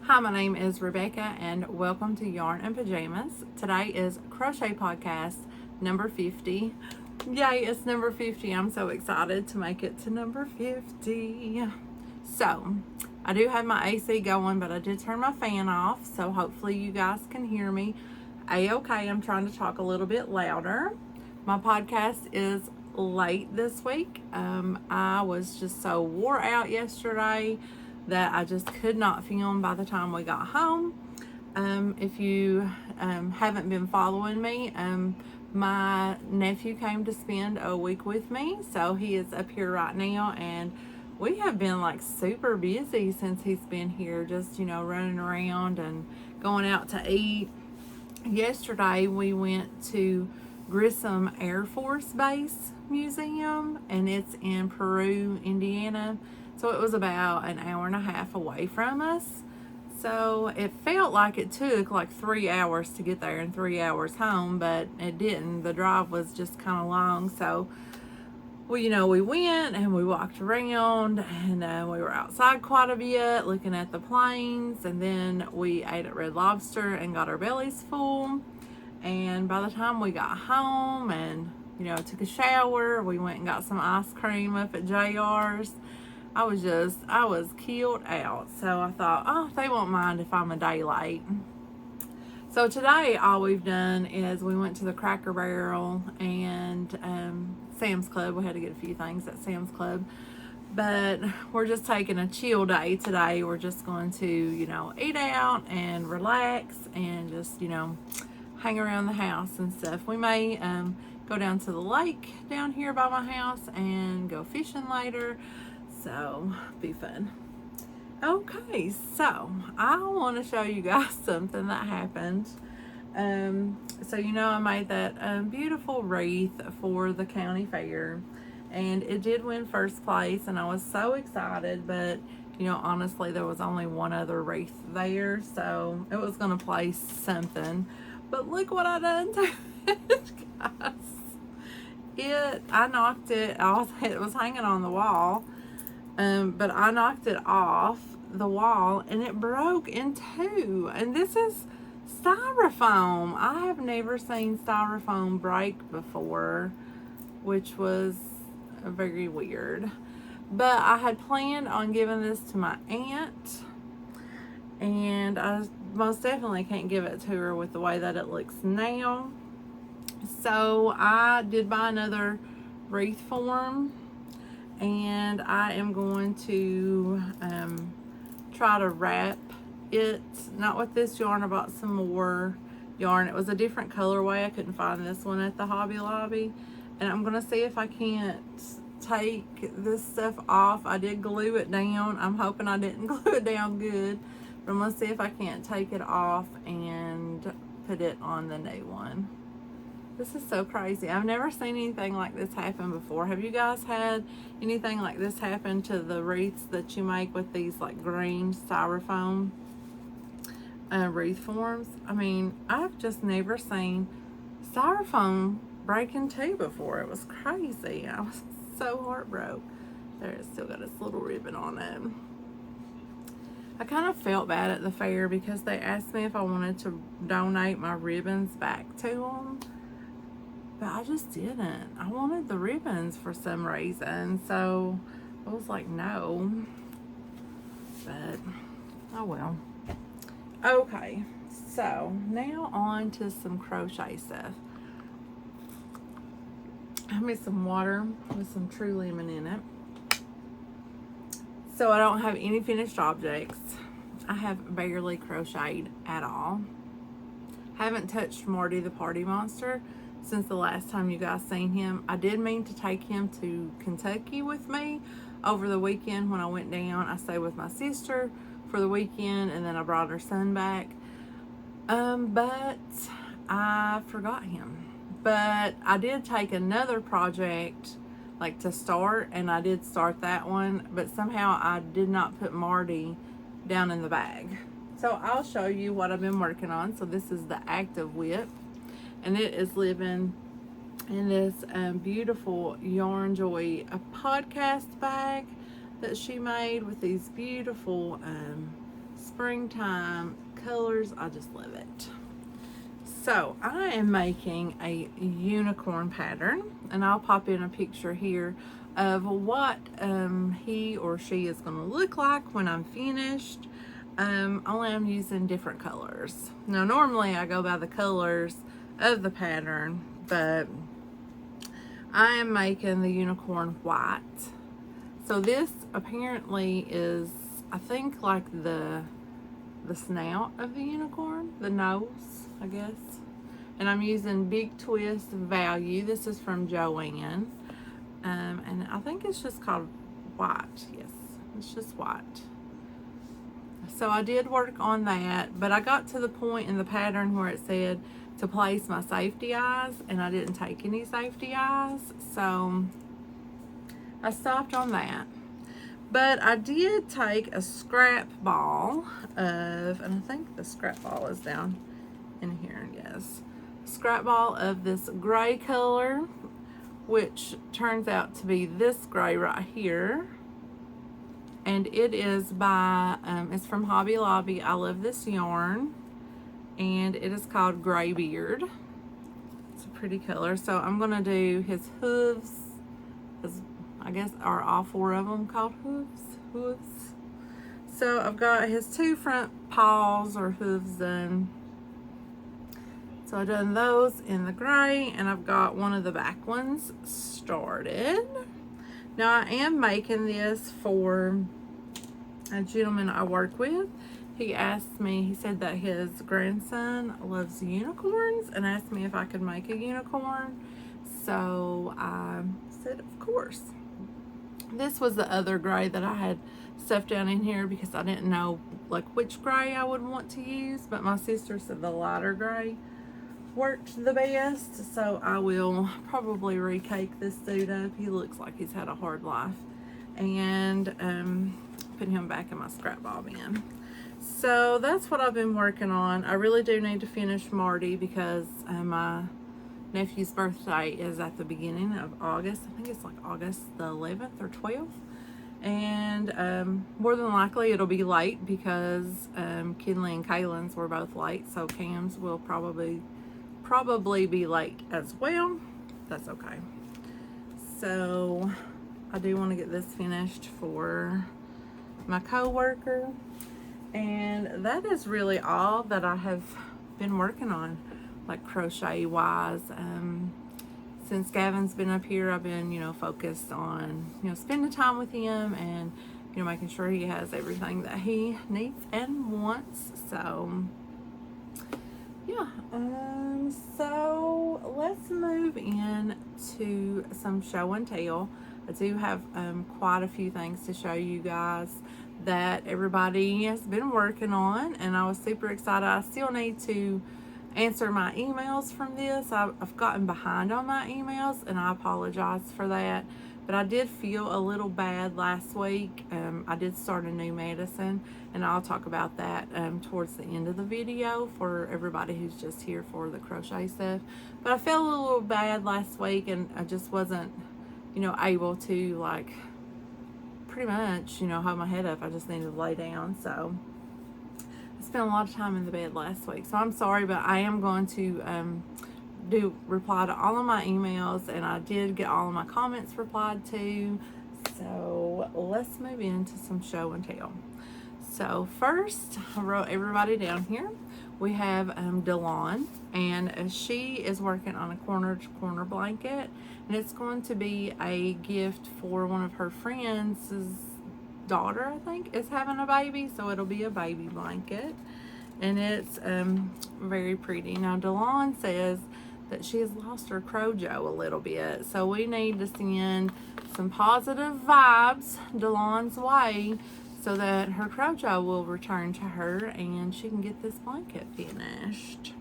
Hi, my name is Rebecca and welcome to Yarn and Pajamas. Today is Crochet Podcast number 50. Yay, it's number 50. I'm so excited to make it to number 50. So, I do have my AC going, but I did turn my fan off, so hopefully you guys can hear me. A-okay, I'm trying to talk a little bit louder. My podcast is late this week. I was just so wore out yesterday that I just could not film by the time we got home. If you haven't been following me, my nephew came to spend a week with me, so he is up here right now, and we have been like super busy since he's been here, just running around and going out to eat. Yesterday we went to Grissom Air Force Base Museum, and it's in Peru, Indiana. So it was about an hour and a half away from us. So it felt like it took like 3 hours to get there and 3 hours home, but it didn't. The drive was just kind of long. So we went and we walked around, and we were outside quite a bit looking at the planes, and then we ate at Red Lobster and got our bellies full. And by the time we got home and took a shower, we went and got some ice cream up at JR's. I was killed out. So I thought, they won't mind if I'm a day late. So today all we've done is we went to the Cracker Barrel and Sam's Club. We had to get a few things at Sam's Club. But we're just taking a chill day today. We're just going to, eat out and relax and just, hang around the house and stuff. We may go down to the lake down here by my house and go fishing later. So, be fun. Okay, so I want to show you guys something that happened. So I made that beautiful wreath for the county fair, and it did win first place, and I was so excited, but honestly, there was only one other wreath there, so it was going to place something. But look what I done to it, guys. I knocked it off. It was hanging on the wall. But I knocked it off the wall and it broke in two. And this is styrofoam. I have never seen styrofoam break before, which was very weird. But I had planned on giving this to my aunt, and I most definitely can't give it to her with the way that it looks now. So I did buy another wreath form, and I am going to try to wrap it, not with this yarn. I bought some more yarn. It was a different colorway. I couldn't find this one at the Hobby Lobby, and I'm going to see if I can't take this stuff off. I did glue it down. I'm hoping I didn't glue it down good, but I'm going to see if I can't take it off and put it on the new one. This is so crazy. I've never seen anything like this happen before. Have you guys had anything like this happen to the wreaths that you make with these like green styrofoam wreath forms? I mean, I've just never seen styrofoam break in two before. It was crazy. I was so heartbroken. There, it's still got its little ribbon on it. I kind of felt bad at the fair because they asked me if I wanted to donate my ribbons back to them. But I just didn't. I wanted the ribbons for some reason. So I was like, no. But, oh well. Okay. So now on to some crochet stuff. I made some water with some True Lemon in it. So I don't have any finished objects. I have barely crocheted at all. Haven't touched Marty the Party Monster since the last time you guys seen him. I did mean to take him to Kentucky with me over the weekend when I went down. I stayed with my sister for the weekend, and then I brought her son back. But I forgot him. But I did take another project like to start, and I did start that one, but somehow I did not put Marty down in the bag. So I'll show you what I've been working on. So this is the Active WIP, and it is living in this beautiful Yarn Joy podcast bag that she made with these beautiful springtime colors. I just love it. So I am making a unicorn pattern, and I'll pop in a picture here of what he or she is going to look like when I'm finished. Only I'm using different colors. Now normally I go by the colors of the pattern, but I am making the unicorn white. So this apparently is, I think, like the snout of the unicorn, the nose, I guess. And I'm using Big Twist Value. This is from Joanne. And I think it's just called white. Yes, it's just white. So I did work on that, but I got to the point in the pattern where it said to place my safety eyes, and I didn't take any safety eyes, so I stopped on that. But I did take a scrap ball of, and I think the scrap ball is down in here, yes. Scrap ball of this gray color, which turns out to be this gray right here. And it is by, it's from Hobby Lobby. I love this yarn. And it is called Graybeard. It's a pretty color. So I'm going to do his hooves. I guess are all four of them called hooves. So I've got his two front paws or hooves done. So I've done those in the gray, and I've got one of the back ones started. Now I am making this for a gentleman I work with. He asked me, he said that his grandson loves unicorns and asked me if I could make a unicorn. So I said, of course. This was the other gray that I had stuffed down in here because I didn't know like which gray I would want to use, but my sister said the lighter gray worked the best. So I will probably recake this dude up. He looks like he's had a hard life, and put him back in my scrap ball bin. So that's what I've been working on. I really do need to finish Marty because my nephew's birthday is at the beginning of August. I think it's like August the 11th or 12th. And more than likely it'll be late because Kimmell and Kaylin's were both late. So Cam's will probably be late as well. That's okay. So I do want to get this finished for my co-worker. And that is really all that I have been working on, like crochet wise. Since Gavin's been up here, I've been, focused on, spending time with him and, making sure he has everything that he needs and wants. So, yeah. So let's move in to some show and tell. I do have quite a few things to show you guys that everybody has been working on, and I was super excited. I still need to answer my emails from this. I've gotten behind on my emails, and I apologize for that, but I did feel a little bad last week. I did start a new medicine, and I'll talk about that towards the end of the video for everybody who's just here for the crochet stuff. But I felt a little bad last week, and I just wasn't able to pretty much hold my head up. I just needed to lay down. So I spent a lot of time in the bed last week, so I'm sorry, but I am going to reply to all of my emails, and I did get all of my comments replied to. So let's move into some show and tell. So first, I wrote everybody down here. We have Delon, and she is working on a corner to corner blanket, and it's going to be a gift for one of her friends' daughter, I think, is having a baby, so it'll be a baby blanket, and it's very pretty. Now Delon says that she has lost her Crojo a little bit, so we need to send some positive vibes Delon's way so that her Crojo will return to her and she can get this blanket finished.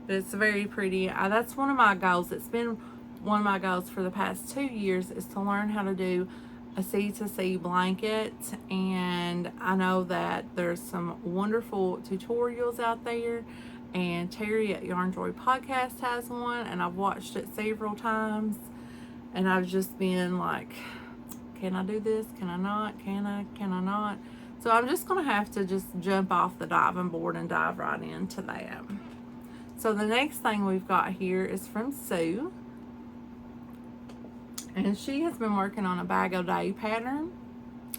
But it's very pretty. That's one of my goals. It's been one of my goals for the past 2 years, is to learn how to do a C2C blanket, and I know that there's some wonderful tutorials out there, and Terry at Yarn Joy Podcast has one, and I've watched it several times, and I've just been like, can I do this? Can I not? Can I not? So I'm just going to have to just jump off the diving board and dive right into that. So the next thing we've got here is from Sue. And she has been working on a bag o' day pattern.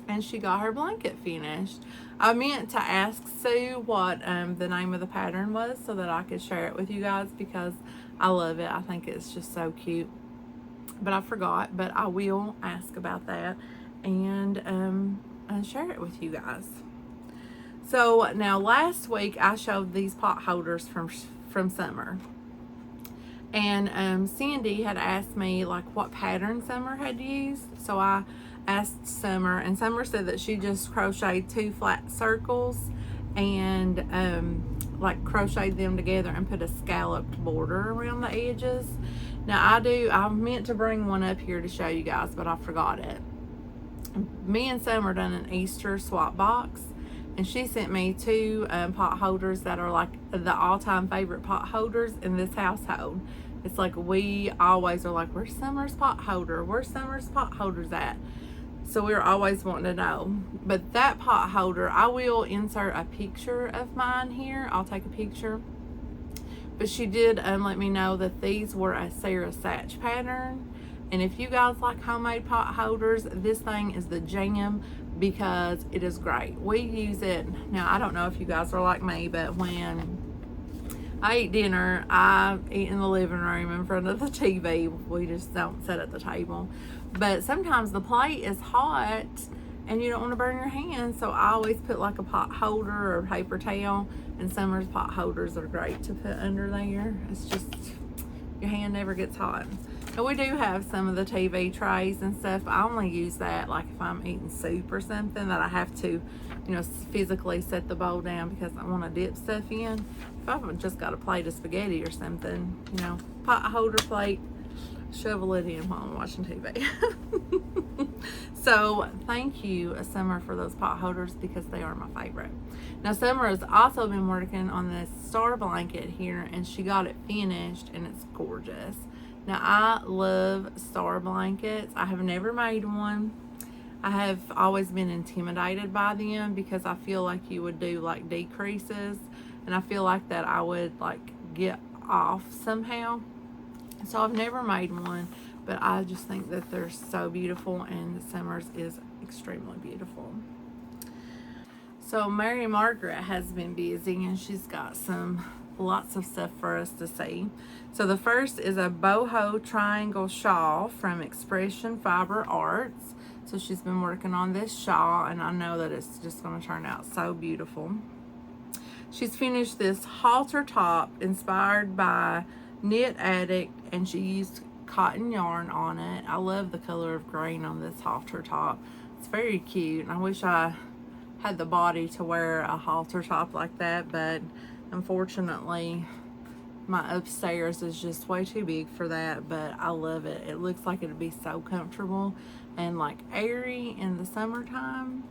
And she got her blanket finished. I meant to ask Sue what the name of the pattern was so that I could share it with you guys, because I love it. I think it's just so cute. But I forgot, but I will ask about that and share it with you guys. So now last week I showed these pot holders from Summer. And Cindy had asked me like what pattern Summer had used. So I asked Summer, and Summer said that she just crocheted 2 flat circles and like crocheted them together and put a scalloped border around the edges. Now I meant to bring one up here to show you guys, but I forgot it. Me and Summer done an Easter swap box, and she sent me 2 pot holders that are like the all-time favorite pot holders in this household. It's like we always are like, where's Summer's pot holder? Where's Summer's pot holders at? So we're always wanting to know. But that pot holder, I will insert a picture of mine here. I'll take a picture. But she did let me know that these were a Sarah Satch pattern. And if you guys like homemade pot holders, this thing is the jam, because it is great. We use it. Now, I don't know if you guys are like me, but when I eat dinner, I eat in the living room in front of the TV. We just don't sit at the table. But sometimes the plate is hot and you don't want to burn your hands, so I always put like a pot holder or paper towel, and Summer's pot holders are great to put under there. It's just, your hand never gets hot. And we do have some of the TV trays and stuff. I only use that like if I'm eating soup or something that I have to, physically set the bowl down because I want to dip stuff in. If I've just got a plate of spaghetti or something, pot holder plate, shovel it in while I'm watching TV. So thank you, Summer, for those pot holders, because they are my favorite. Now, Summer has also been working on this star blanket here, and she got it finished, and it's gorgeous. Now, I love star blankets. I have never made one. I have always been intimidated by them because I feel like you would do like decreases, and I feel like that I would like get off somehow. So I've never made one, but I just think that they're so beautiful, and Summer's is extremely beautiful. So Mary Margaret has been busy, and she's got lots of stuff for us to see. So the first is a boho triangle shawl from Expression Fiber Arts. So she's been working on this shawl, and I know that it's just going to turn out so beautiful. She's finished this halter top inspired by Knit Addict, and she used cotton yarn on it. I love the color of green on this halter top. It's very cute, and I wish I had the body to wear a halter top like that, but unfortunately my upstairs is just way too big for that. But I love it. It looks like it'd be so comfortable and like airy in the summertime.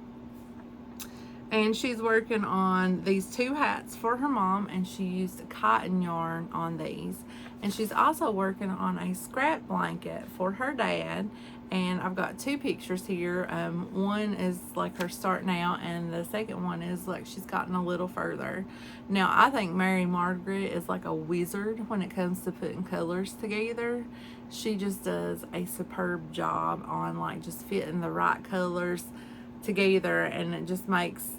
And she's working on these 2 hats for her mom, and she used cotton yarn on these. And she's also working on a scrap blanket for her dad. And I've got 2 pictures here. One is like her starting out, and the second one is like she's gotten a little further. Now, I think Mary Margaret is like a wizard when it comes to putting colors together. She just does a superb job on like just fitting the right colors together, and it just makes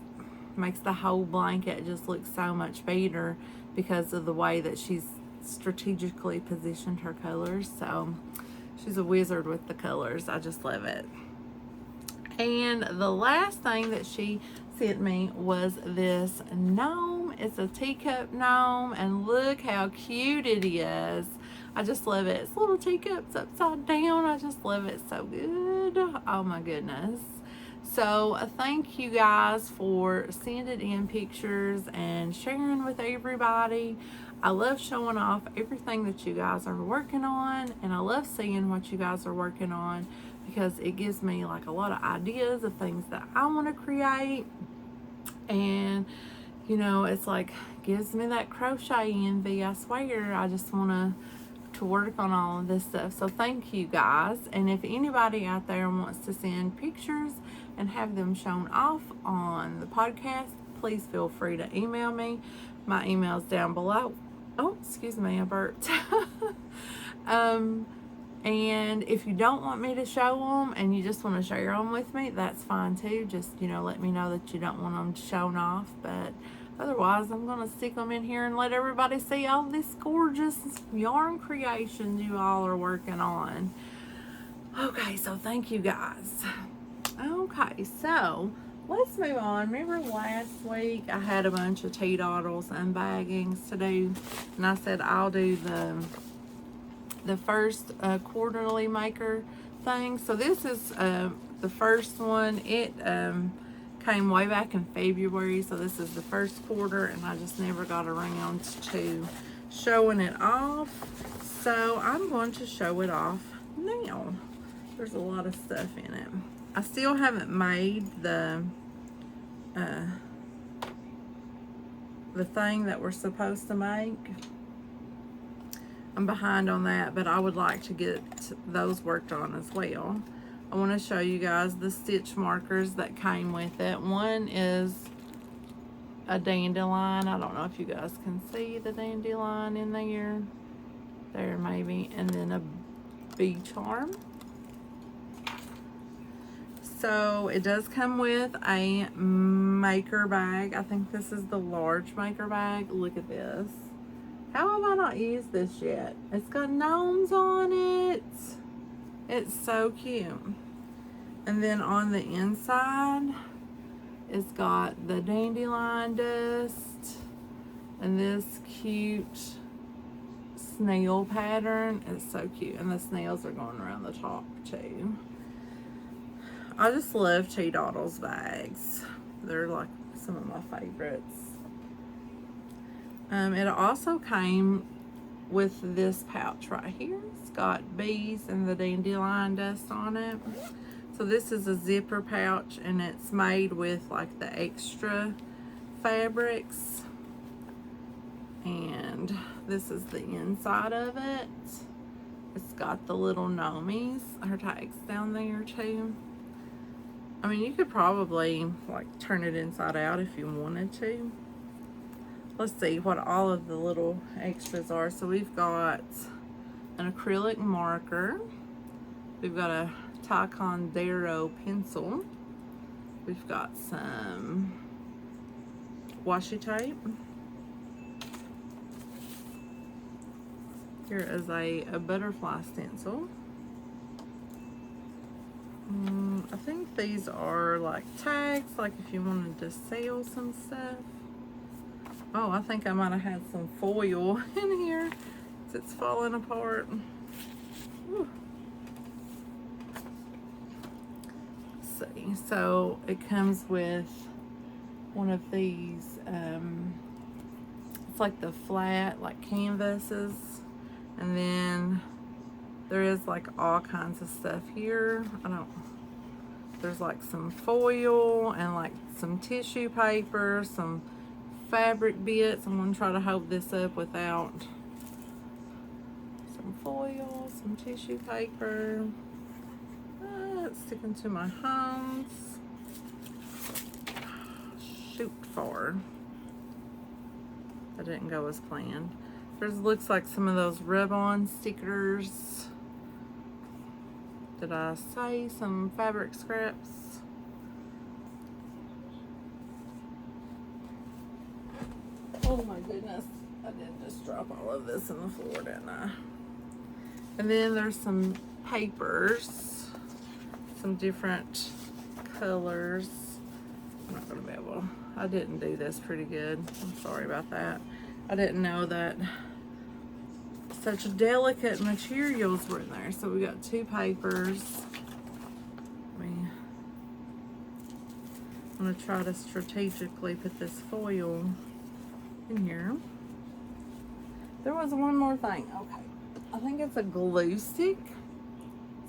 the whole blanket just look so much better because of the way that she's strategically positioned her colors. So she's a wizard with the colors. I just love it. And the last thing that she sent me was this gnome. It's a teacup gnome, and look how cute it is. I just love it. It's little teacups upside down. I just love it so good. Oh my goodness. So thank you guys for sending in pictures and sharing with everybody. I love showing off everything that you guys are working on, and I love seeing what you guys are working on because it gives me like a lot of ideas of things that I want to create. And it's like gives me that crochet envy. I swear, I just want to work on all of this stuff. So thank you guys. And if anybody out there wants to send pictures, and have them shown off on the podcast, please feel free to email me. My email's down below. Oh, excuse me, I burped. And if you don't want me to show them and you just want to share them with me, that's fine too. Just, let me know that you don't want them shown off. But otherwise, I'm going to stick them in here and let everybody see all this gorgeous yarn creations you all are working on. Okay, so thank you guys. Okay, so let's move on. Remember last week I had a bunch of T-Doddles and baggings to do, and I said I'll do the first quarterly maker thing. So this is the first one. It came way back in February, so this is the first quarter, and I just never got around to showing it off. So I'm going to show it off now. There's a lot of stuff in it. I still haven't made the thing that we're supposed to make. I'm behind on that, but I would like to get those worked on as well. I want to show you guys the stitch markers that came with it. One is a dandelion. I don't know if you guys can see the dandelion in there. There maybe. And then a bee charm. So it does come with a maker bag. I think this is the large maker bag. Look at this. How have I not used this yet? It's got gnomes on it. It's so cute. And then on the inside, it's got the dandelion dust and this cute snail pattern. It's so cute. And the snails are going around the top too. I just love T-Doddles bags. They're like some of my favorites. It also came with this pouch right here. It's got bees and the dandelion dust on it. So this is a zipper pouch, and it's made with like the extra fabrics. And this is the inside of it. It's got the little gnomies, her tags down there too. I mean, you could probably like turn it inside out if you wanted to. Let's see what all of the little extras are. So we've got an acrylic marker. We've got a Taekwondo pencil. We've got some washi tape. Here is a butterfly stencil. I think these are like tags, like if you wanted to sell some stuff. Oh, I think I might have had some foil in here. It's falling apart. Whew. Let's see. So it comes with one of these, it's like the flat, like canvases. And then there is like all kinds of stuff here. There's like some foil and like some tissue paper, some fabric bits. I'm going to try to hold this up without some foil, some tissue paper. It's sticking to my hands. Shoot far. That didn't go as planned. There's looks like some of those rub-on stickers. Did I say some fabric scraps? Oh my goodness, I did just drop all of this on the floor, didn't I? And then there's some papers, some different colors. I'm not gonna be able, I didn't do this pretty good. I'm sorry about that. I didn't know that such delicate materials were in there. So we got two papers. I'm gonna try to strategically put this foil in here. There was one more thing. Okay, I think it's a glue stick.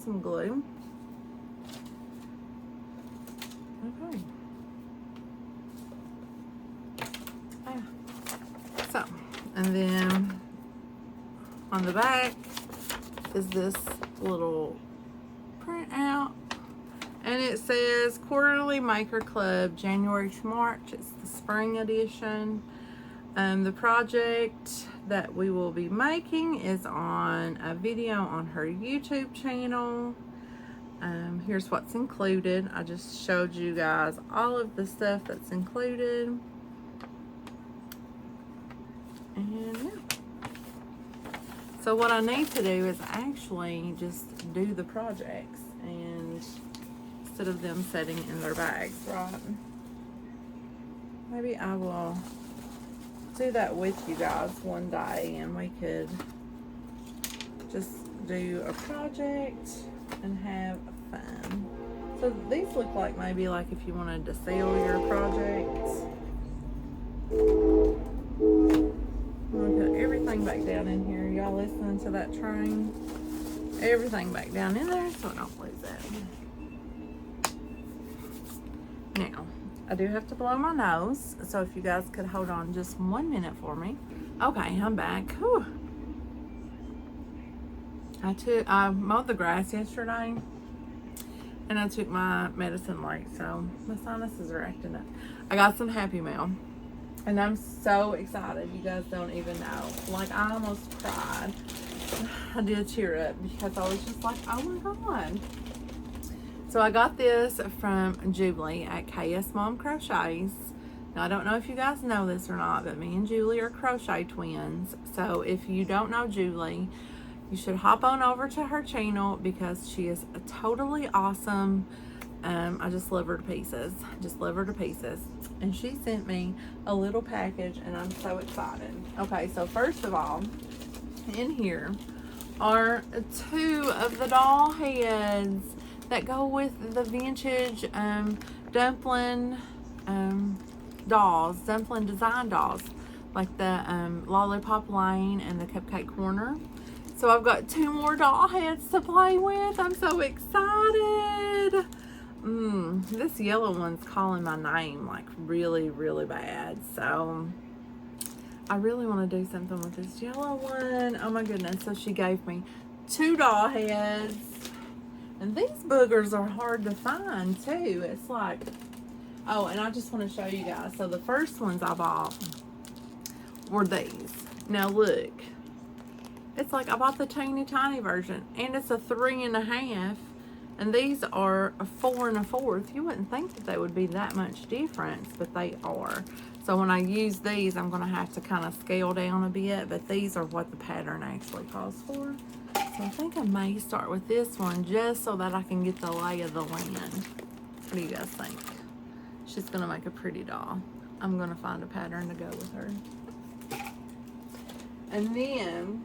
Some glue. Okay. So, and then on the back is this little printout, And it says Quarterly Maker Club, January to March. It's the spring edition. The project that we will be making is on a video on her YouTube channel. Here's what's included. I just showed you guys all of the stuff that's included. And yeah. So what I need to do is actually just do the projects, and instead of them sitting in their bags, right? Maybe I will do that with you guys one day, and we could just do a project and have fun. So these look like maybe like if you wanted to seal your projects. I'm gonna put everything back down in here. Y'all listening to that train? Everything back down in there so I don't lose it. Now, I do have to blow my nose, so if you guys could hold on just 1 minute for me. Okay, I'm back. Whew. I mowed the grass yesterday, and I took my medicine late, so my sinuses are acting up. I got some Happy Meal, and I'm so excited. You guys don't even know. Like, I almost cried. I did tear up because I was just like, oh my God. So I got this from Julie at KS Mom Crochets. Now, I don't know if you guys know this or not, but me and Julie are crochet twins. So if you don't know Julie, you should hop on over to her channel because she is totally awesome. I just love her to pieces. Just love her to pieces. And she sent me a little package, and I'm so excited. Okay, so first of all, in here are 2 of the doll heads that go with the vintage dumpling dolls, dumpling design dolls, like the Lollipop Lane and the Cupcake Corner. So I've got 2 more doll heads to play with. I'm so excited. This yellow one's calling my name like really, really bad. So I really want to do something with this yellow one. Oh my goodness. So she gave me 2 doll heads. And these boogers are hard to find too. It's like, oh, and I just want to show you guys. So the first ones I bought were these. Now look. It's like I bought the teeny tiny version, and it's a 3 1/2, and these are a 4 1/4. You wouldn't think that they would be that much difference, but they are. So when I use these, I'm going to have to kind of scale down a bit, but these are what the pattern actually calls for. So I think I may start with this one just so that I can get the lay of the land. What do you guys think? She's going to make a pretty doll. I'm going to find a pattern to go with her. And then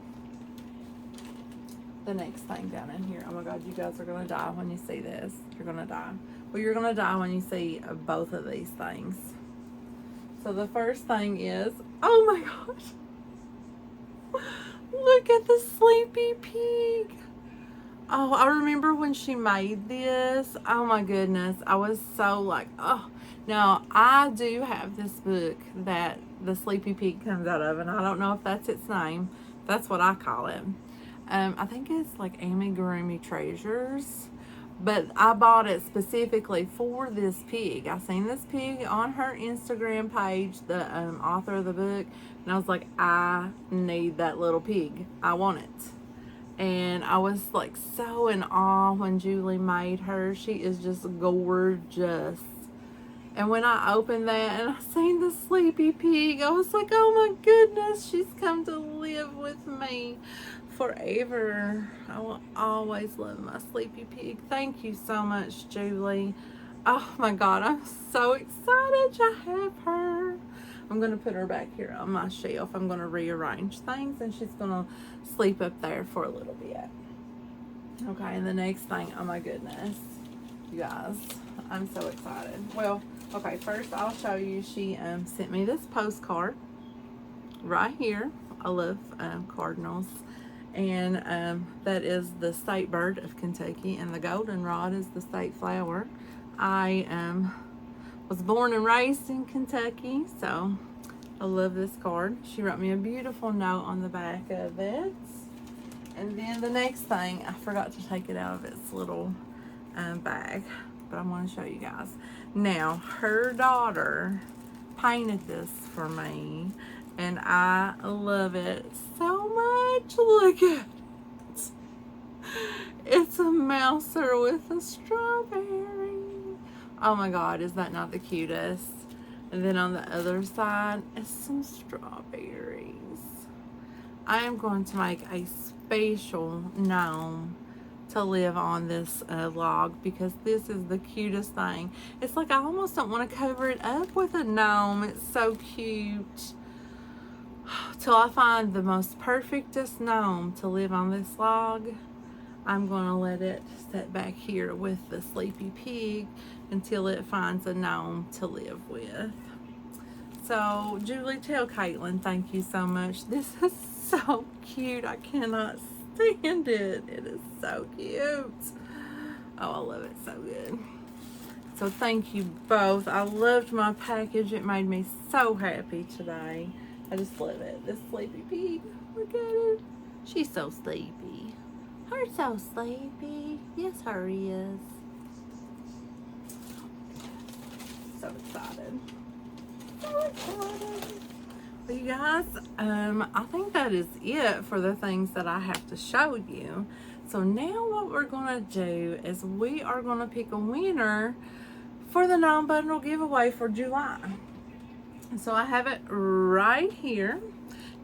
the next thing down in here. Oh my God, you guys are going to die when you see this. You're going to die. Well, you're going to die when you see both of these things. So the first thing is, oh my gosh. Look at the Sleepy Pig. Oh, I remember when she made this. Oh my goodness. I was so like, oh. Now, I do have this book that the Sleepy Pig comes out of, and I don't know if that's its name. That's what I call it. I think it's like Amigurumi Treasures, but I bought it specifically for this pig. I seen this pig on her Instagram page, the author of the book, and I was like, I need that little pig. I want it. And I was like so in awe when Julie made her. She is just gorgeous. And when I opened that and I seen the Sleepy Pig, I was like, oh my goodness, she's come to live with me forever. I will always love my Sleepy Pig. Thank you so much, Julie. Oh my God, I'm so excited to have her. I'm going to put her back here on my shelf. I'm going to rearrange things, and she's going to sleep up there for a little bit. Okay, and the next thing, oh my goodness, you guys, I'm so excited. Well, okay, first I'll show you. She sent me this postcard right here. I love cardinals. And that is the state bird of Kentucky, and the goldenrod is the state flower. I was born and raised in Kentucky, so I love this card. She wrote me a beautiful note on the back of it. And then the next thing, I forgot to take it out of its little bag, but I'm going to show you guys. Now, her daughter painted this for me, and I love it so much. Look at it. It's a mouser with a strawberry. Oh my God, is that not the cutest? And then on the other side is some strawberries. I am going to make a special gnome to live on this log because this is the cutest thing. It's like I almost don't want to cover it up with a gnome. It's so cute. Till I find the most perfectest gnome to live on this log, I'm going to let it sit back here with the sleepy pig until it finds a gnome to live with. So, Julie, tell Caitlin thank you so much. This is so cute. I cannot stand it. It is so cute. Oh, I love it so good. So, thank you both. I loved my package. It made me so happy today. I just love it. This sleepy pig. Look at her. She's so sleepy. Her so sleepy. Yes, her is. So excited. So excited. Well, you guys, I think that is it for the things that I have to show you. So now what we're going to do is we are going to pick a winner for the gnome bundle giveaway for July. So I have it right here.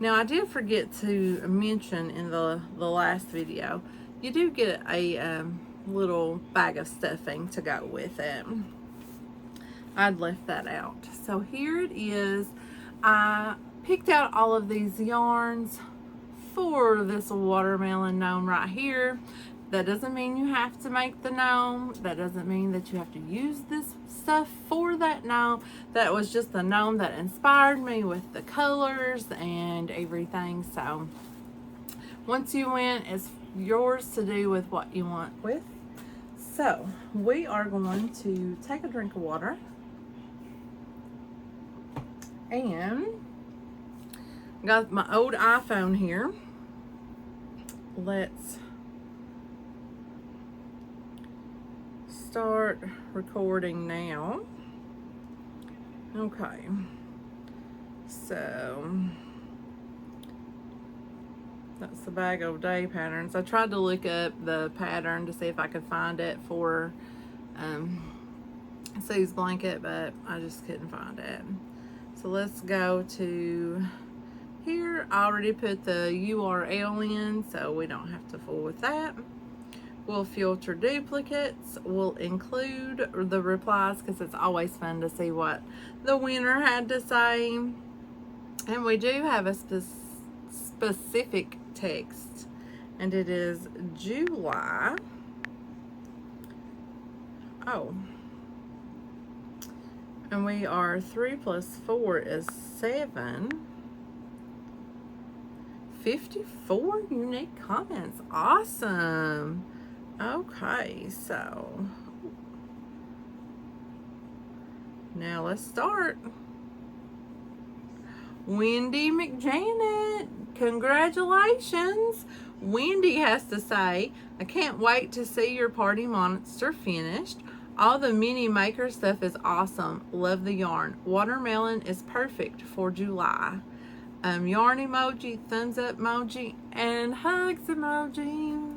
Now I did forget to mention in the last video, you do get a little bag of stuffing to go with it. I'd left that out. So here it is. I picked out all of these yarns for this watermelon gnome right here. That doesn't mean you have to make the gnome. That doesn't mean that you have to use this stuff for that gnome. That was just the gnome that inspired me with the colors and everything. So once you win, it's yours to do with what you want with. So we are going to take a drink of water. And got my old iPhone here. Let's start recording now. Okay, so that's the bag of day patterns. I tried to look up the pattern to see if I could find it for Sue's blanket, but I just couldn't find it. So let's go to here. I already put the URL in, so we don't have to fool with that. We'll filter duplicates. We'll include the replies because it's always fun to see what the winner had to say. And we do have a specific text, and it is July. Oh. And we are 3 plus 4 is 7. 54 unique comments. Awesome. Okay, so now let's start. Wendy McJanet, congratulations. Wendy has to say, I can't wait to see your party monster finished. All the mini maker stuff is awesome. Love the yarn. Watermelon is perfect for July. Yarn emoji, thumbs up emoji, and hugs emoji.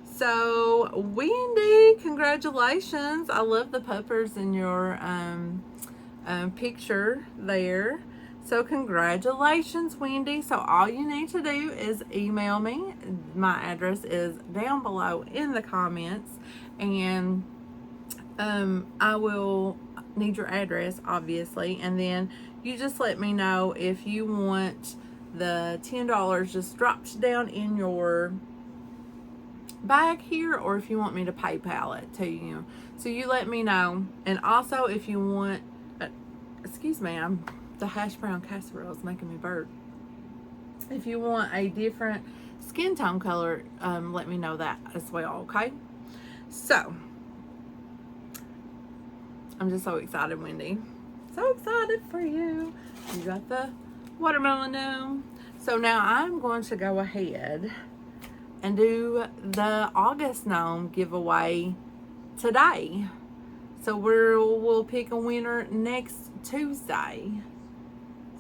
So, Wendy, congratulations. I love the puppers in your picture there. So, congratulations, Wendy. So, all you need to do is email me. My address is down below in the comments. And I will need your address, obviously. And then you just let me know if you want the $10 just dropped down in your bag here, or if you want me to PayPal it to you. So you let me know. And also if you want excuse me, the hash brown casserole is making me burp. If you want a different skin tone color, let me know that as well. Okay, so I'm just so excited, Wendy. So excited for you. You got the watermelon gnome. So now I'm going to go ahead and do the August gnome giveaway today. So we'll pick a winner next Tuesday.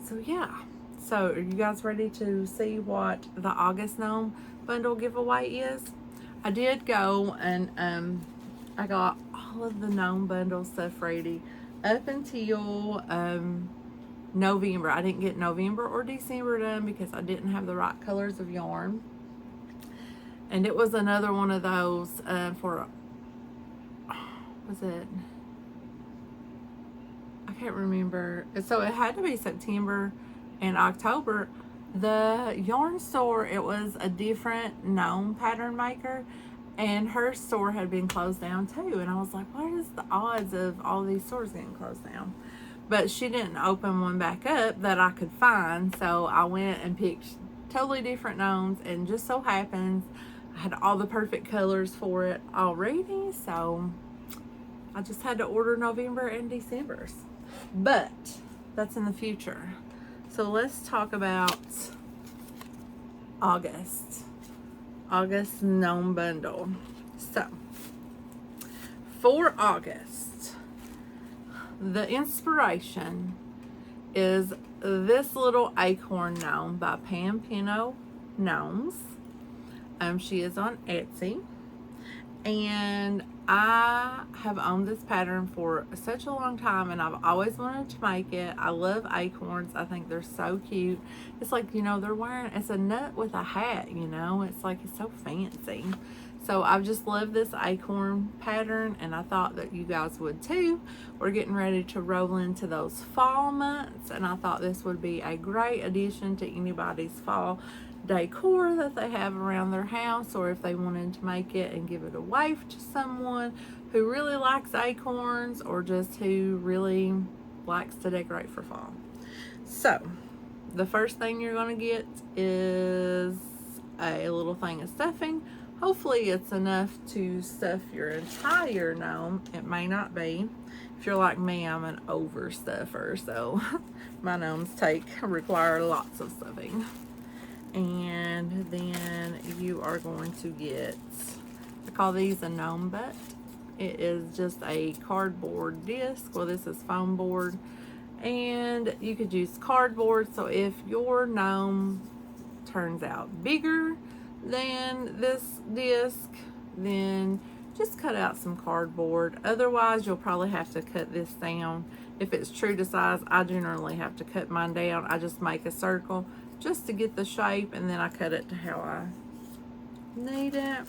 So yeah. So are you guys ready to see what the August gnome bundle giveaway is? I did go and I got all of the gnome bundle stuff ready up until November. I didn't get November or December done because I didn't have the right colors of yarn. And it was another one of those for, was it? I can't remember. So it had to be September and October. The yarn store, it was a different gnome pattern maker, and her store had been closed down too. And I was like, what is the odds of all these stores getting closed down? But she didn't open one back up that I could find, so I went and picked totally different gnomes, and just so happens I had all the perfect colors for it already, so I just had to order November and December's. But that's in the future. So let's talk about August gnome bundle. So for August, the inspiration is this little acorn gnome by Kimmell Gnomes. She is on Etsy, and I have owned this pattern for such a long time, and I've always wanted to make it. I love acorns. I think they're so cute. It's like, you know, they're wearing, it's a nut with a hat, you know. It's like, it's so fancy. So I've just loved this acorn pattern, and I thought that you guys would too. We're getting ready to roll into those fall months, and I thought this would be a great addition to anybody's fall decor that they have around their house, or if they wanted to make it and give it away to someone who really likes acorns, or just who really likes to decorate for fall. So the first thing you're going to get is a little thing of stuffing. Hopefully it's enough to stuff your entire gnome. It may not be. If you're like me, I'm an overstuffer, so my gnomes require lots of stuffing. And then you are going to get, I call these a gnome butt. It is just a cardboard disc. Well, this is foam board, and you could use cardboard. So if your gnome turns out bigger than this disc, then just cut out some cardboard. Otherwise, you'll probably have to cut this down. If it's true to size, I generally have to cut mine down. I just make a circle just to get the shape, and then I cut it to how I need it.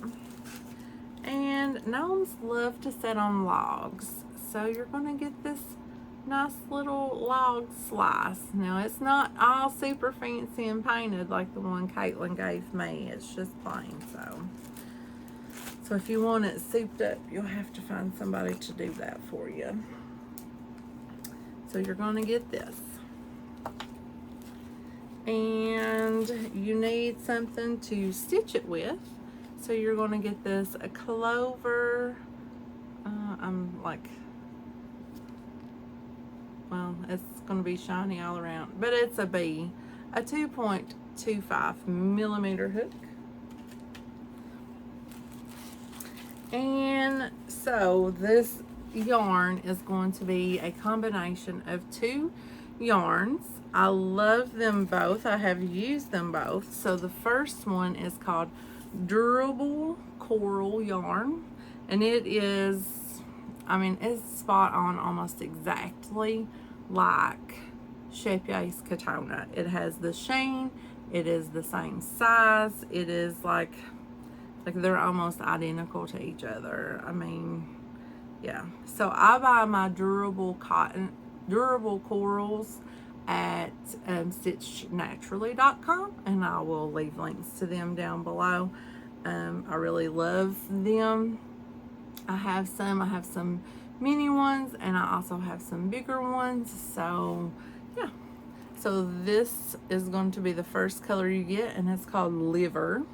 And gnomes love to sit on logs, so you're going to get this nice little log slice. Now, it's not all super fancy and painted like the one Caitlin gave me. It's just plain. So if you want it souped up, you'll have to find somebody to do that for you. So you're going to get this. And you need something to stitch it with. So you're going to get this a clover. Well, it's going to be shiny all around, but it's a 2.25 millimeter hook. And so this yarn is going to be a combination of two yarns. I love them both. I have used them both. So the first one is called Durable Coral Yarn, and it is, it's spot on, almost exactly like Shepye's Katona. It has the sheen, it is the same size, it is like they're almost identical to each other. Yeah. So I buy my durable corals at stitchnaturally.com, and I will leave links to them down below. I really love them. I have some mini ones, and I also have some bigger ones. So yeah, so this is going to be the first color you get, and it's called Liver,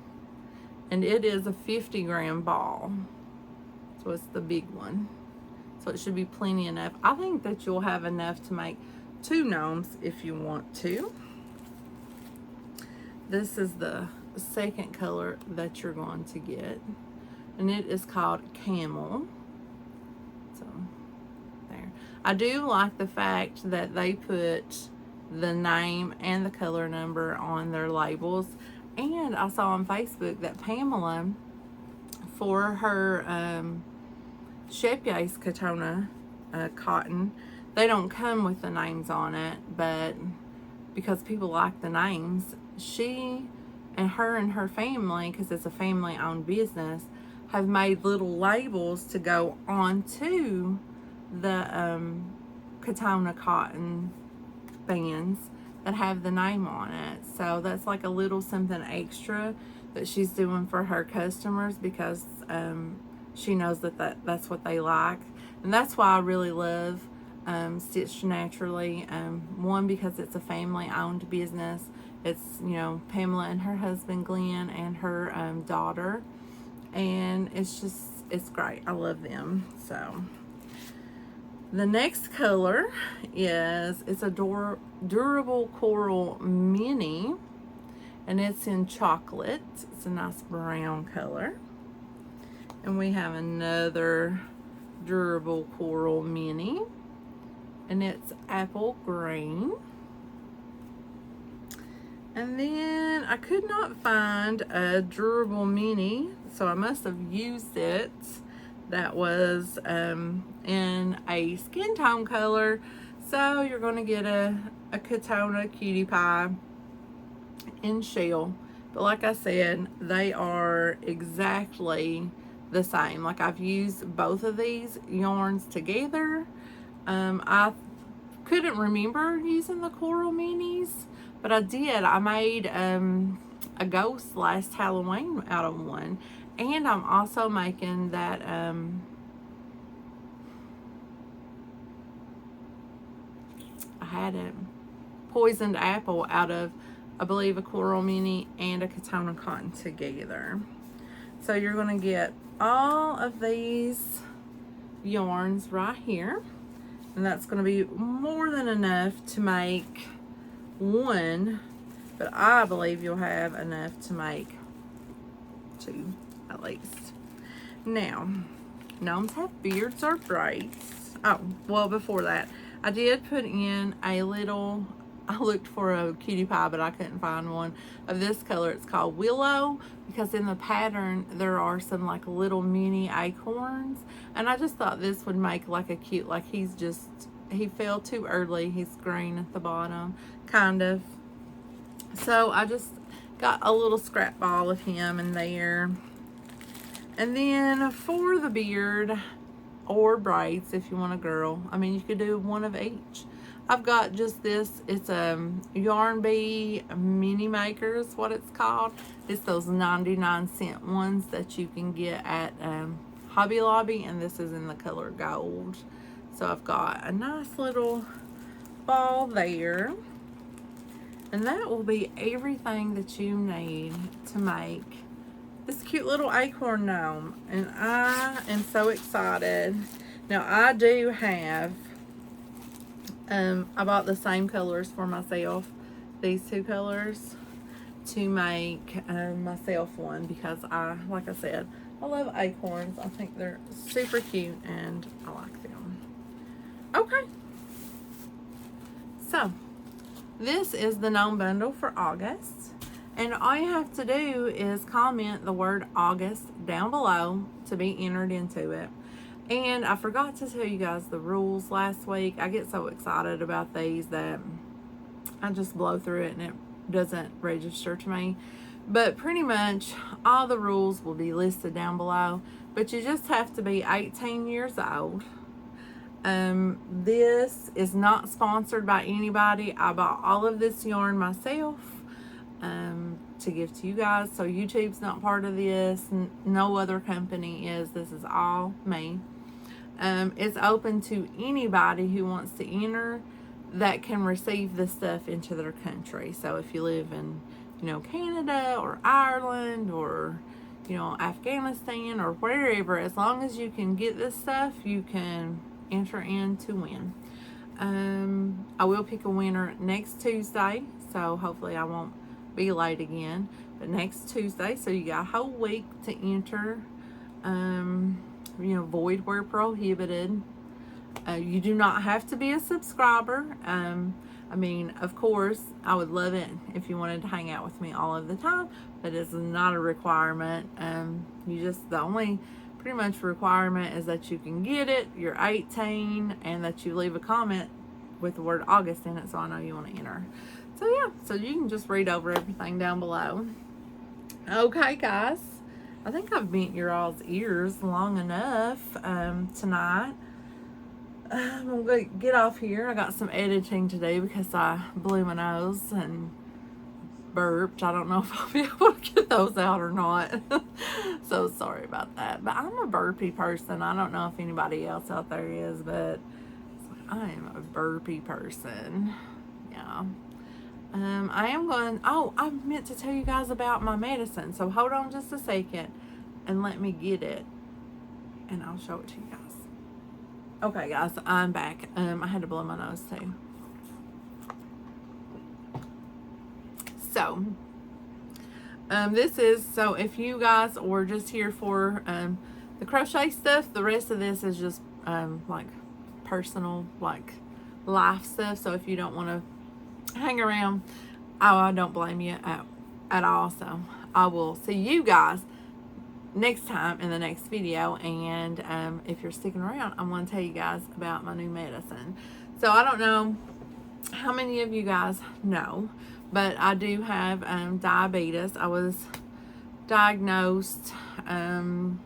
and it is a 50-gram ball, so it's the big one. So it should be plenty enough. I think that you'll have enough to make 2 gnomes if you want to. This is the second color that you're going to get, and it is called Camel. So I do like the fact that they put the name and the color number on their labels. And I saw on Facebook that Pamela, for her Shepya's Katona cotton, they don't come with the names on it, but because people like the names, she and her family, because it's a family-owned business, have made little labels to go onto the Katona cotton bands that have the name on it. So that's like a little something extra that she's doing for her customers, because she knows that's what they like. And that's why I really love Stitched Naturally. One, because it's a family-owned business. It's, you know, Pamela and her husband Glenn and her daughter, and it's great. I love them. So the next color it's a durable coral mini, and it's in chocolate. It's a nice brown color. And we have another durable coral mini, and it's apple green. And then I could not find a durable mini, so I must have used it. That was in a skin tone color. So you're going to get a Katona Cutie Pie in shell. But like I said, they are exactly the same. Like, I've used both of these yarns together. I couldn't remember using the coral minis, but I did. I made a ghost last Halloween out of one. And I'm also making that I had a poisoned apple out of, I believe, a coral mini and a Katona cotton together. So you're going to get all of these yarns right here, and that's going to be more than enough to make one, but I believe you'll have enough to make two at least. Now, gnomes have beards or braids. Oh, well, before that, I did put in a little, I looked for a cutie pie, but I couldn't find one of this color. It's called Willow, because in the pattern there are some like little mini acorns, and I just thought this would make like a cute, like he fell too early. He's green at the bottom, kind of. So I just got a little scrap ball of him in there. And then for the beard or braids, if you want a girl, I mean, you could do one of each. I've got just this. It's Yarn Bee Mini Maker is what it's called. It's those 99-cent ones that you can get at Hobby Lobby, and this is in the color gold. So I've got a nice little ball there. And that will be everything that you need to make this cute little acorn gnome. And I am so excited. Now, I do have, I bought the same colors for myself, these two colors, to make myself one, because like I said, I love acorns. I think they're super cute and I like them. Okay. So, this is the gnome bundle for August. And all you have to do is comment the word August down below to be entered into it. And I forgot to tell you guys the rules last week. I get so excited about these that I just blow through it and it doesn't register to me. But pretty much all the rules will be listed down below. But you just have to be 18 years old. This is not sponsored by anybody. I bought all of this yarn myself to give to you guys. So YouTube's not part of this. No other company is. This is all me. It's open to anybody who wants to enter that can receive this stuff into their country. So if you live in, Canada or Ireland or, Afghanistan or wherever, as long as you can get this stuff, you can enter in to win. I will pick a winner next Tuesday, so hopefully I won't be late again. But next Tuesday, so you got a whole week to enter. Void where prohibited. You do not have to be a subscriber. I mean, of course, I would love it if you wanted to hang out with me all of the time, but it's not a requirement. The only pretty much requirement is that you can get it, you're 18, and that you leave a comment with the word August in it, so I know you want to enter. So yeah, so you can just read over everything down below. Okay, guys, I think I've bent your all's ears long enough tonight. I'm going to get off here. I got some editing to do because I blew my nose and burped. I don't know if I'll be able to get those out or not. So sorry about that. But I'm a burpy person. I don't know if anybody else out there is, but I am a burpy person. Yeah. I am going, I meant to tell you guys about my medicine. So hold on just a second and let me get it and I'll show it to you guys. Okay, guys, I'm back. I had to blow my nose too. So, so if you guys were just here for the crochet stuff, the rest of this is just like personal, like life stuff. So if you don't want to hang around, I don't blame you at all. So I will see you guys next time in the next video, and if you're sticking around, I'm going to tell you guys about my new medicine. So I don't know how many of you guys know, but I do have diabetes. I was diagnosed 2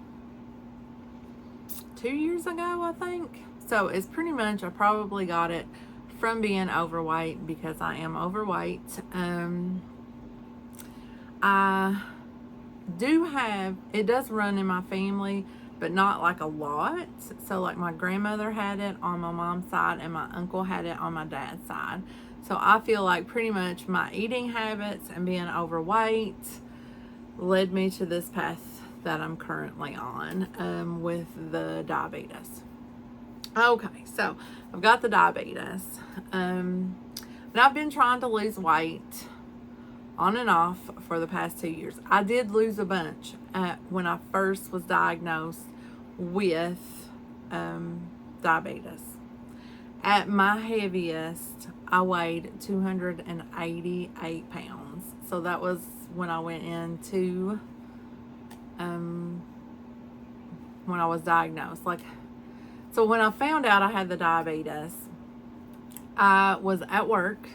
years ago, I think. So it's pretty much, I probably got it from being overweight, because I am overweight. It does run in my family, but not like a lot. So like my grandmother had it on my mom's side and my uncle had it on my dad's side. So I feel like pretty much my eating habits and being overweight led me to this path that I'm currently on with the diabetes. Okay, so I've got the diabetes. And I've been trying to lose weight on and off for the past 2 years. I did lose a bunch when I first was diagnosed with diabetes. At my heaviest, I weighed 288 pounds. So that was when I went into when I was diagnosed. So when I found out I had the diabetes, I was at work.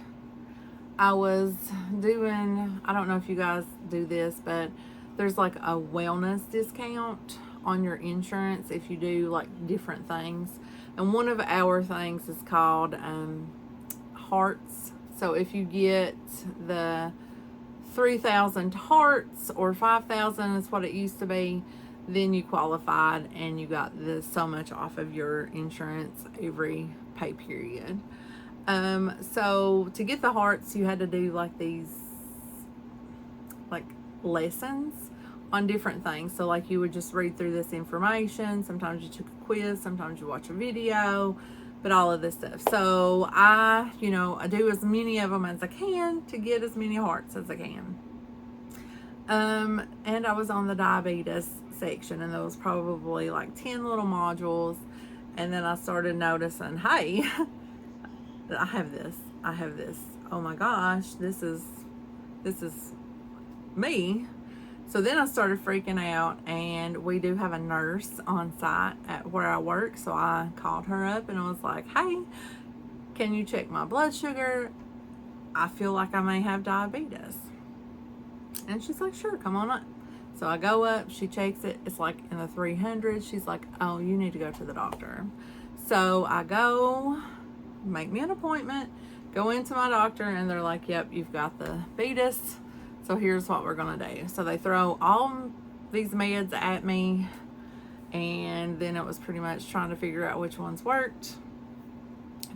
I was doing, I don't know if you guys do this, but there's like a wellness discount on your insurance if you do like different things. And one of our things is called hearts. So if you get the 3,000 hearts or 5,000 is what it used to be, then you qualified and you got so much off of your insurance every pay period. So to get the hearts, you had to do like these like lessons on different things. So like you would just read through this information. Sometimes you took a quiz, sometimes you watch a video, but all of this stuff. So I do as many of them as I can to get as many hearts as I can. And I was on the diabetes section, and there was probably like 10 little modules. And then I started noticing, hey, I have this. Oh my gosh, this is me. So then I started freaking out, and we do have a nurse on site at where I work. So I called her up and I was like, hey, can you check my blood sugar? I feel like I may have diabetes. And she's like, sure, come on up. So I go up, she checks it. It's like in the 300s. She's like, oh, you need to go to the doctor. So I go, make me an appointment, go into my doctor, and they're like, yep, you've got the diabetes. So here's what we're going to do. So they throw all these meds at me, and then it was pretty much trying to figure out which ones worked.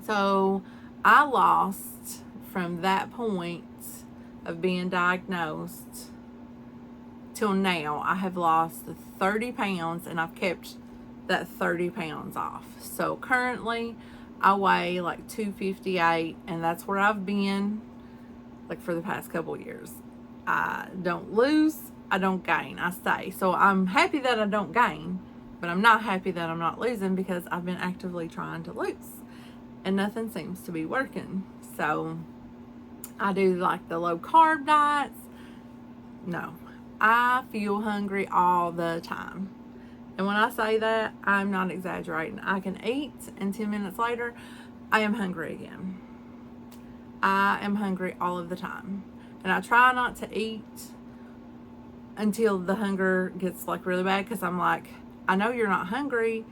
So I lost, from that point of being diagnosed till now, I have lost 30 pounds, and I've kept that 30 pounds off. So currently I weigh like 258, and that's where I've been like for the past couple years. I don't lose, I don't gain, I stay. So I'm happy that I don't gain, But I'm not happy that I'm not losing because I've been actively trying to lose. And nothing seems to be working. So I do like the low carb diets. No, I feel hungry all the time. And when I say that, I'm not exaggerating. I can eat and 10 minutes later, I am hungry again. I am hungry all of the time. And I try not to eat until the hunger gets like really bad, because I'm like, I know you're not hungry.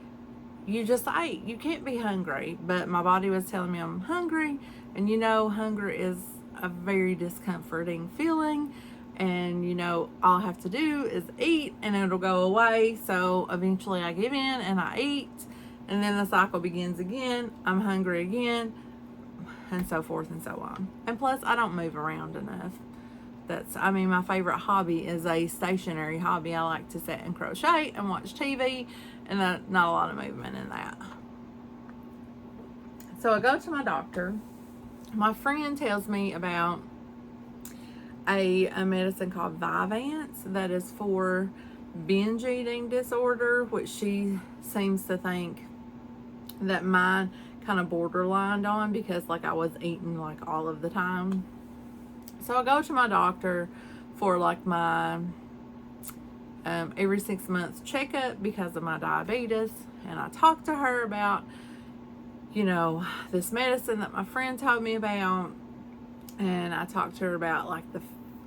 You just ate. You can't be hungry. But my body was telling me I'm hungry. And you know, hunger is a very discomforting feeling. And you know, all I have to do is eat and it'll go away. So eventually I give in and I eat. And then the cycle begins again. I'm hungry again. And so forth and so on. And plus, I don't move around enough. My favorite hobby is a stationary hobby. I like to sit and crochet and watch TV, and not a lot of movement in that. So I go to my doctor. My friend tells me about a medicine called Vyvanse that is for binge eating disorder, which she seems to think that mine kind of borderlined on, because like I was eating like all of the time. So I go to my doctor for like my every 6 months checkup because of my diabetes, and I talk to her about, you know, this medicine that my friend told me about, and I talked to her about like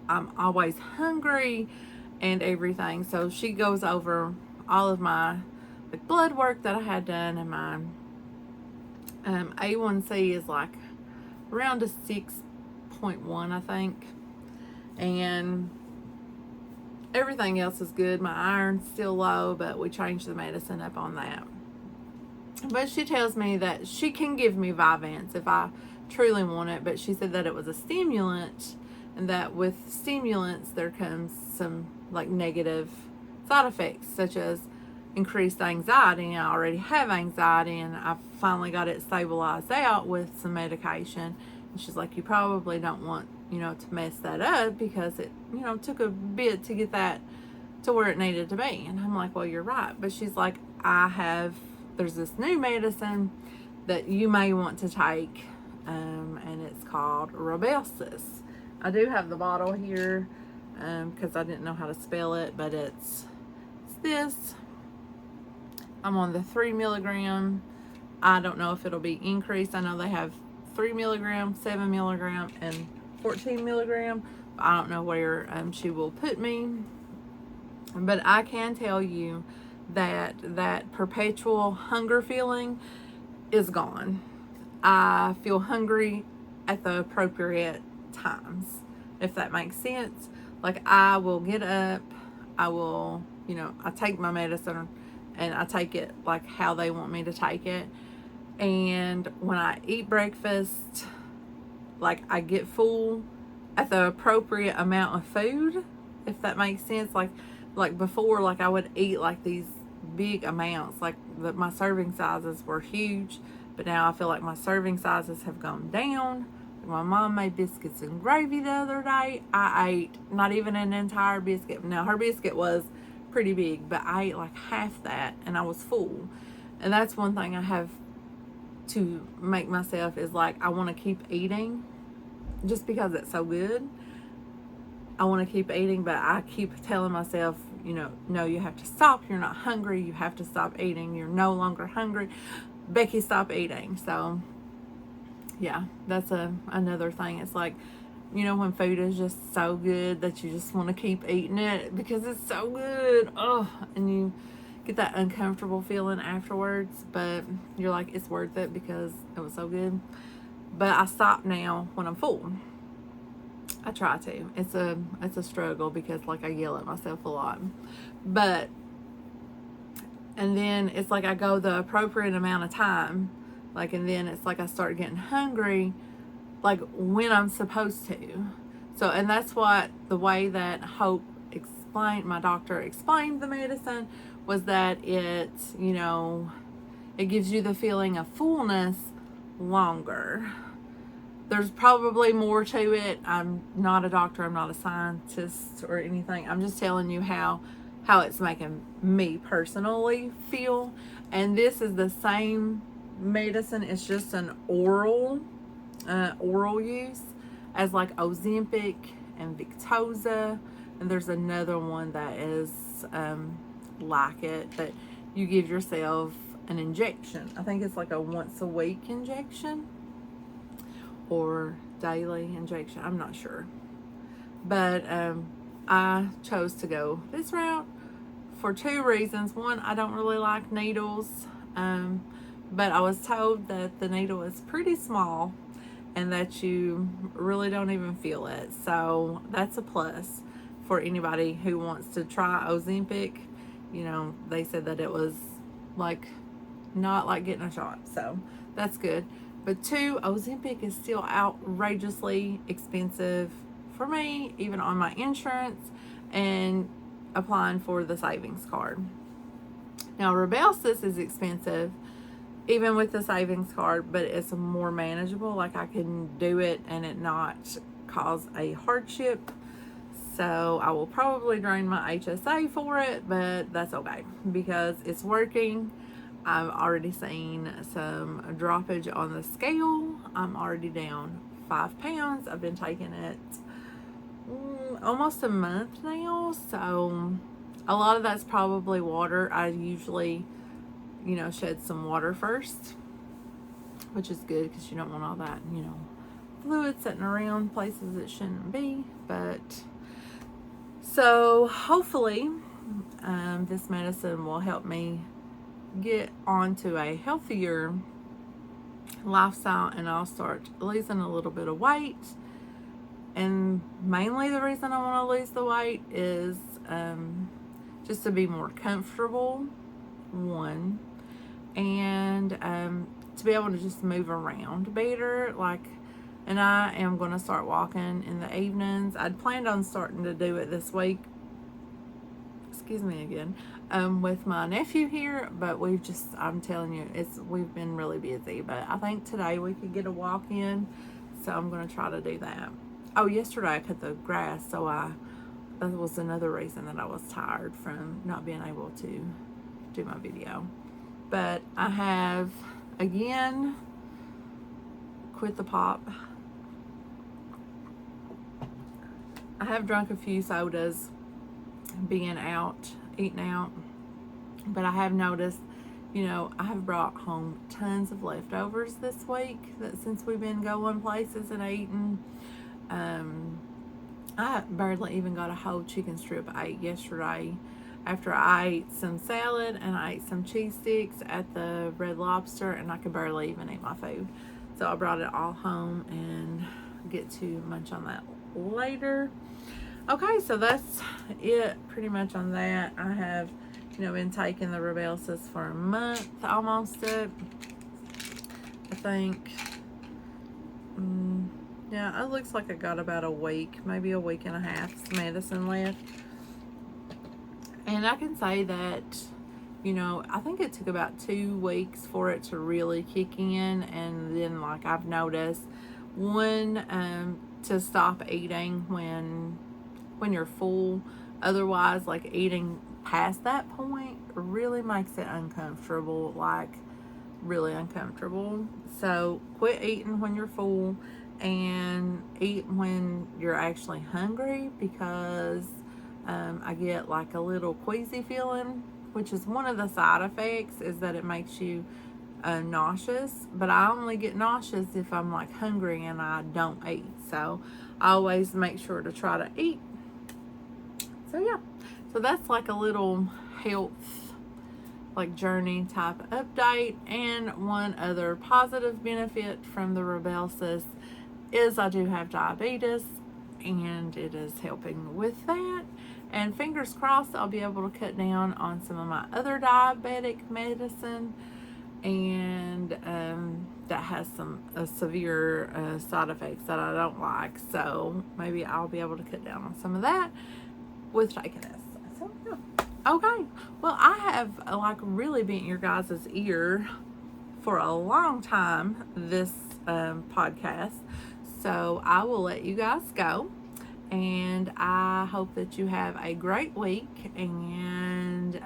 I'm always hungry and everything. So she goes over all of my like blood work that I had done, and my A1C is like around a 6.1, I think, and everything else is good. My iron's still low, but we changed the medicine up on that. But she tells me that she can give me Vyvanse if I truly want it, but she said that it was a stimulant, and that with stimulants there comes some like negative side effects, such as increased anxiety. And I already have anxiety, and I finally got it stabilized out with some medication. And she's like, you probably don't want, you know, to mess that up, because it, you know, took a bit to get that to where it needed to be. And I'm like, well, you're right. But she's like, there's this new medicine that you may want to take, and it's called Rybelsus. I do have the bottle here because I didn't know how to spell it, but it's this. I'm on the 3 milligram. I don't know if it'll be increased. I know they have 3 milligram, 7 milligram, and 14 milligram. I don't know where she will put me. But I can tell you that perpetual hunger feeling is gone. I feel hungry at the appropriate times, if that makes sense. Like, I will get up, I will, you know, I take my medicine and I take it like how they want me to take it. And when I eat breakfast, like, I get full at the appropriate amount of food, if that makes sense. Like before, like I would eat like these big amounts, like my serving sizes were huge, but now I feel like my serving sizes have gone down. My mom made biscuits and gravy the other day. I ate not even an entire biscuit. Now, her biscuit was pretty big, but I ate like half that, and I was full. And that's one thing I have to make myself, is like, I want to keep eating just because it's so good. I want to keep eating, but I keep telling myself, you know, no, you have to stop. You're not hungry. You have to stop eating. You're no longer hungry. Becky, stop eating. So yeah, that's another thing. It's like, you know, when food is just so good that you just want to keep eating it because it's so good. Oh, and you get that uncomfortable feeling afterwards, but you're like, it's worth it because it was so good. But I stop now when I'm full. I try to. It's a struggle because like I yell at myself a lot. But, and then it's like I go the appropriate amount of time, like, and then it's like I start getting hungry like when I'm supposed to. So, and that's what the way that Hope explained, my doctor explained the medicine, was that it, you know, it gives you the feeling of fullness longer. There's probably more to it. I'm not a doctor. I'm not a scientist or anything. I'm just telling you how how it's making me personally feel. And this is the same medicine. It's just an oral use, as like Ozempic and Victoza, and there's another one that is like it, but you give yourself an injection. I think it's like a once a week injection or daily injection. I'm not sure, but I chose to go this route for two reasons. One, I don't really like needles, but I was told that the needle is pretty small and that you really don't even feel it. So that's a plus for anybody who wants to try Ozempic. You know, they said that it was like not like getting a shot, so that's good. But two, Ozempic is still outrageously expensive for me, even on my insurance and applying for the savings card. Now, Rybelsus is expensive even with the savings card, but it's more manageable. Like, I can do it and it not cause a hardship. So I will probably drain my HSA for it, but that's okay because it's working. I've already seen some droppage on the scale. I'm already down 5 pounds. I've been taking it almost a month now. So a lot of that's probably water. I usually, you know, shed some water first, which is good because you don't want all that, you know, fluid sitting around places it shouldn't be. But so hopefully this medicine will help me get onto a healthier lifestyle, and I'll start losing a little bit of weight. And mainly the reason I want to lose the weight is just to be more comfortable, one, and to be able to just move around better. Like, and I am going to start walking in the evenings. I'd planned on starting to do it this week, excuse me again, with my nephew here, but I'm telling you, we've been really busy. But I think today we could get a walk in, so I'm going to try to do that. Oh, yesterday I cut the grass, so that was another reason that I was tired from not being able to do my video. But I have, again, quit the pop. I have drunk a few sodas being out, eating out, but I have noticed, you know, I have brought home tons of leftovers this week since we've been going places and eating. I barely even got a whole chicken strip I ate yesterday after I ate some salad and I ate some cheese sticks at the Red Lobster, and I could barely even eat my food. So I brought it all home and get to munch on that later. Okay, so that's it pretty much on that. I have, you know, been taking the Rybelsus for a month, almost it, I think. Yeah, it looks like I got about a week, maybe a week and a half medicine left. And I can say that, you know, I think it took about 2 weeks for it to really kick in. And then, like, I've noticed, one, to stop eating when you're full. Otherwise, like, eating past that point really makes it uncomfortable, like really uncomfortable. So quit eating when you're full and eat when you're actually hungry, because I get like a little queasy feeling, which is one of the side effects, is that it makes you nauseous. But I only get nauseous if I'm like hungry and I don't eat. So I always make sure to try to eat. So yeah, so that's like a little health like journey type update. And one other positive benefit from the Rybelsus is I do have diabetes, and it is helping with that. And fingers crossed I'll be able to cut down on some of my other diabetic medicine, and that has some severe side effects that I don't like. So maybe I'll be able to cut down on some of that with taking this. So yeah. Okay, well, I have like really been your guys' ear for a long time this podcast, so I will let you guys go, and I hope that you have a great week, and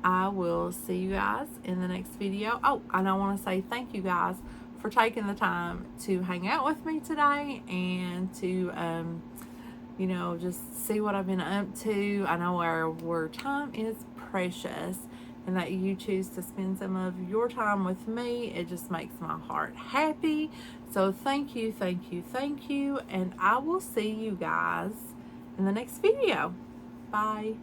I will see you guys in the next video. Oh, and I want to say thank you guys for taking the time to hang out with me today and to just see what I've been up to. I know our time is precious, and that you choose to spend some of your time with me, it just makes my heart happy. So thank you, and I will see you guys in the next video. Bye.